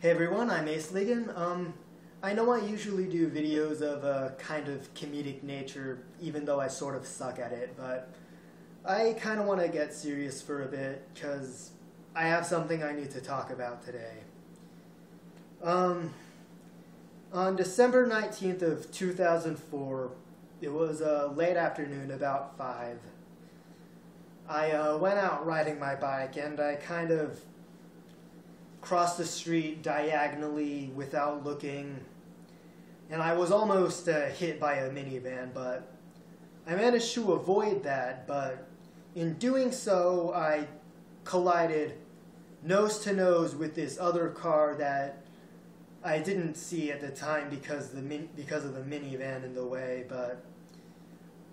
Hey everyone, I'm Acelegin. I know I usually do videos of a kind of comedic nature, even though I sort of suck at it, but I kind of want to get serious for a bit, because I have something I need to talk about today. On December 19th of 2004, it was late afternoon, about 5. I went out riding my bike, and I kind of crossed the street diagonally without looking, and I was almost hit by a minivan, but I managed to avoid that. But in doing so, I collided nose to nose with this other car that I didn't see at the time because of the minivan in the way. But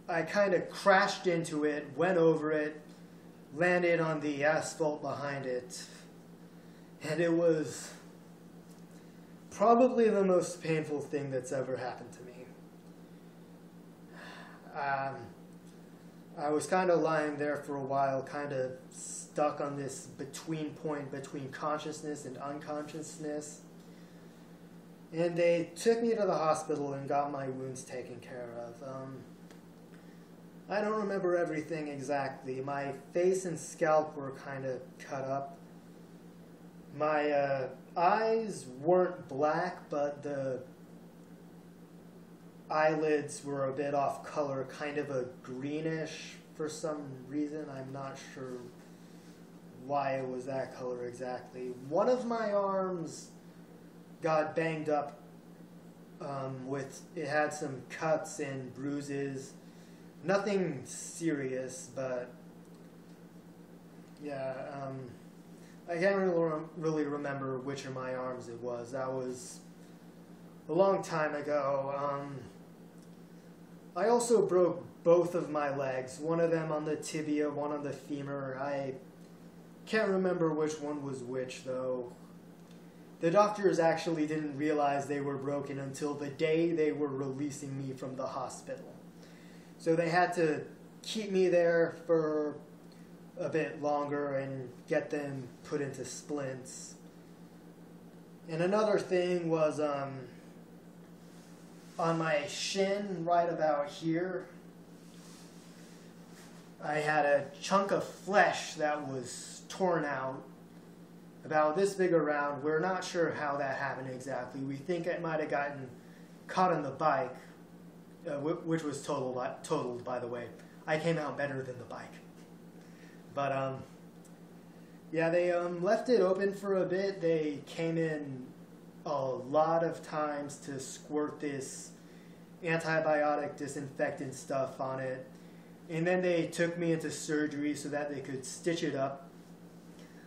I kind of crashed into it, went over it, landed on the asphalt behind it. And it was probably the most painful thing that's ever happened to me. I was kind of lying there for a while, kind of stuck on this between point between consciousness and unconsciousness. And they took me to the hospital and got my wounds taken care of. I don't remember everything exactly. My face and scalp were kind of cut up. My eyes weren't black, but the eyelids were a bit off color, kind of a greenish for some reason. I'm not sure why it was that color exactly. One of my arms got banged up it had some cuts and bruises. Nothing serious, but yeah, I can't really remember which of my arms it was. That was a long time ago. I also broke both of my legs, one of them on the tibia, one on the femur. I can't remember which one was which, though. The doctors actually didn't realize they were broken until the day they were releasing me from the hospital. So they had to keep me there for a bit longer and get them put into splints. And another thing was on my shin right about here, I had a chunk of flesh that was torn out about this big around. We're not sure how that happened exactly. We think it might have gotten caught on the bike, which was totaled, by the way. I came out better than the bike. But, yeah, they left it open for a bit. They came in a lot of times to squirt this antibiotic disinfectant stuff on it. And then they took me into surgery so that they could stitch it up.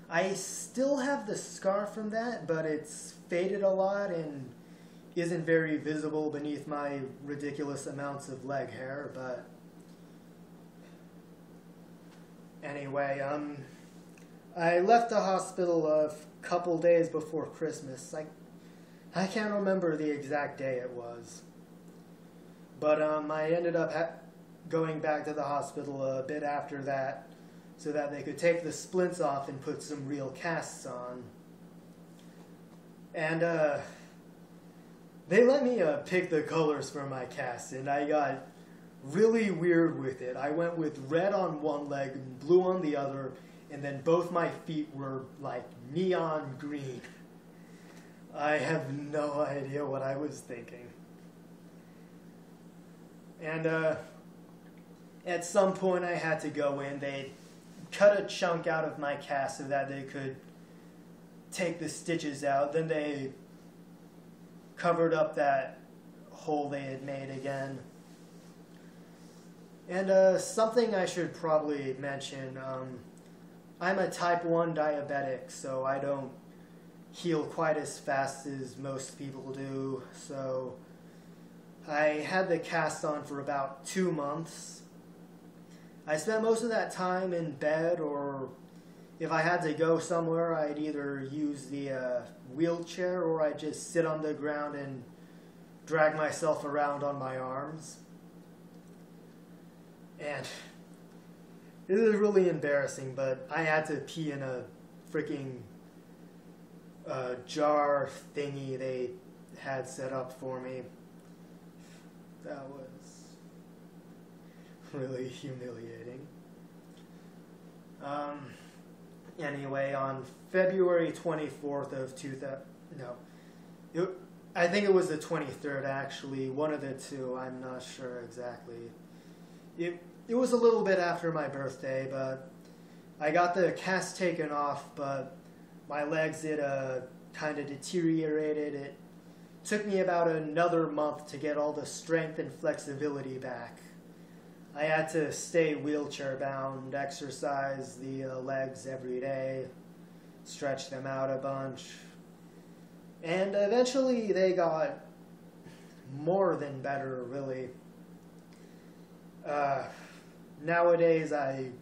I still have the scar from that, but it's faded a lot and isn't very visible beneath my ridiculous amounts of leg hair. But anyway, I left the hospital a couple days before Christmas. I can't remember the exact day it was. But I ended up going back to the hospital a bit after that so that they could take the splints off and put some real casts on. And they let me pick the colors for my casts, and I got really weird with it. I went with red on one leg and blue on the other, and then both my feet were like neon green. I have no idea what I was thinking. And at some point I had to go in. They cut a chunk out of my cast so that they could take the stitches out. Then they covered up that hole they had made again. And something I should probably mention, I'm a type 1 diabetic, so I don't heal quite as fast as most people do. So I had the cast on for about 2 months. I spent most of that time in bed, or if I had to go somewhere, I'd either use the wheelchair or I'd just sit on the ground and drag myself around on my arms. And this is really embarrassing, but I had to pee in a freaking jar thingy they had set up for me. That was really humiliating. Anyway, on February 24th of 2000, I think it was the 23rd actually, one of the two, I'm not sure exactly. It was a little bit after my birthday, but I got the cast taken off, but my legs, it kind of deteriorated. It took me about another month to get all the strength and flexibility back. I had to stay wheelchair bound, exercise the legs every day, stretch them out a bunch, and eventually they got more than better, really. Nowadays I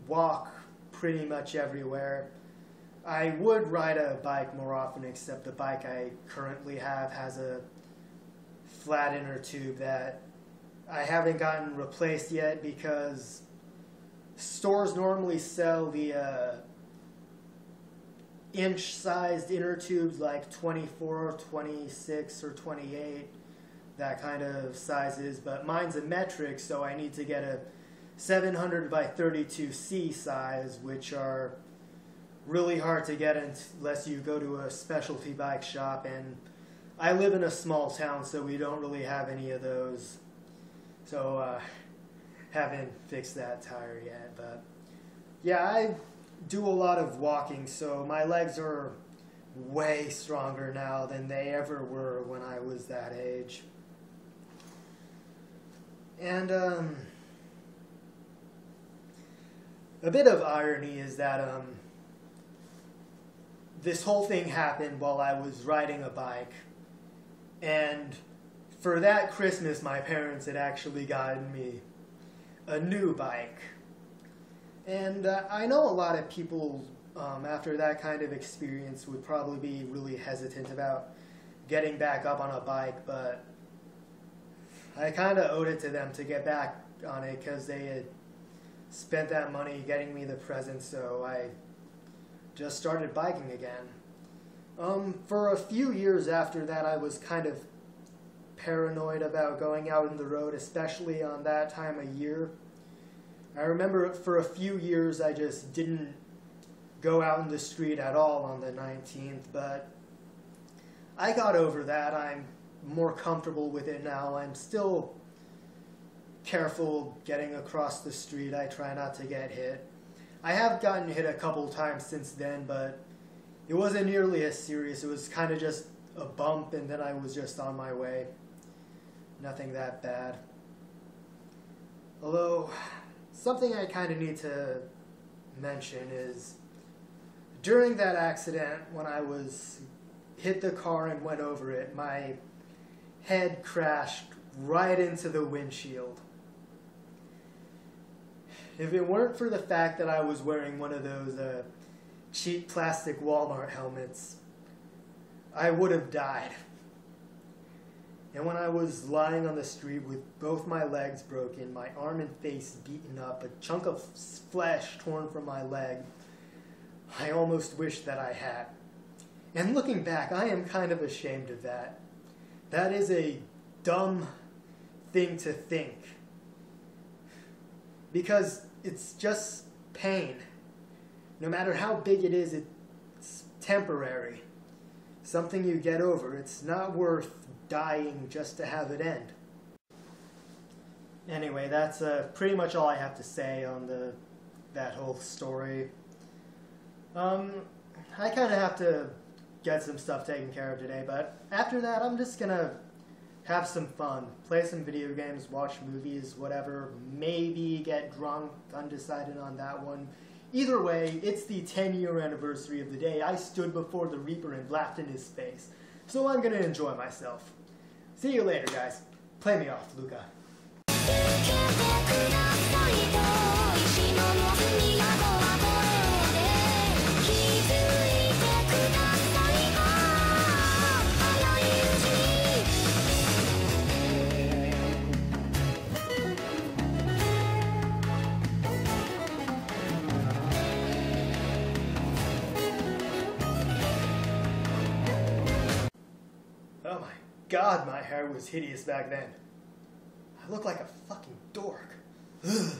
walk pretty much everywhere. I would ride a bike more often, except the bike I currently have has a flat inner tube that I haven't gotten replaced yet because stores normally sell the inch-sized inner tubes like 24, 26, or 28, that kind of sizes, but mine's a metric, so I need to get a 700 by 32C size, which are really hard to get unless you go to a specialty bike shop, and I live in a small town, so we don't really have any of those. So, haven't fixed that tire yet, but yeah, I do a lot of walking, so my legs are way stronger now than they ever were when I was that age. And, a bit of irony is that, this whole thing happened while I was riding a bike, and for that Christmas, my parents had actually gotten me a new bike. And I know a lot of people, after that kind of experience, would probably be really hesitant about getting back up on a bike, but I kind of owed it to them to get back on it because they had spent that money getting me the present, so I just started biking again. For a few years after that, I was kind of paranoid about going out on the road, especially on that time of year. I remember for a few years I just didn't go out in the street at all on the 19th, but I got over that. I'm more comfortable with it now. I'm still careful getting across the street. I try not to get hit. I have gotten hit a couple times since then, but it wasn't nearly as serious. It was kind of just a bump, and then I was just on my way. Nothing that bad. Although, something I kind of need to mention is, during that accident, when I hit the car and went over it, my head crashed right into the windshield. If it weren't for the fact that I was wearing one of those cheap plastic Walmart helmets, I would have died. And when I was lying on the street with both my legs broken, my arm and face beaten up, a chunk of flesh torn from my leg, I almost wished that I had. And looking back, I am kind of ashamed of that. That is a dumb thing to think. Because it's just pain. No matter how big it is, it's temporary. Something you get over. It's not worth dying just to have it end. Anyway, that's pretty much all I have to say on that whole story. I kind of have to get some stuff taken care of today, but after that I'm just gonna have some fun, play some video games, watch movies, whatever, maybe get drunk, undecided on that one. Either way, it's the 10-year anniversary of the day I stood before the Reaper and laughed in his face, so I'm gonna enjoy myself. See you later, guys. Play me off, Luca. Oh my god, my hair was hideous back then. I look like a fucking dork. Ugh.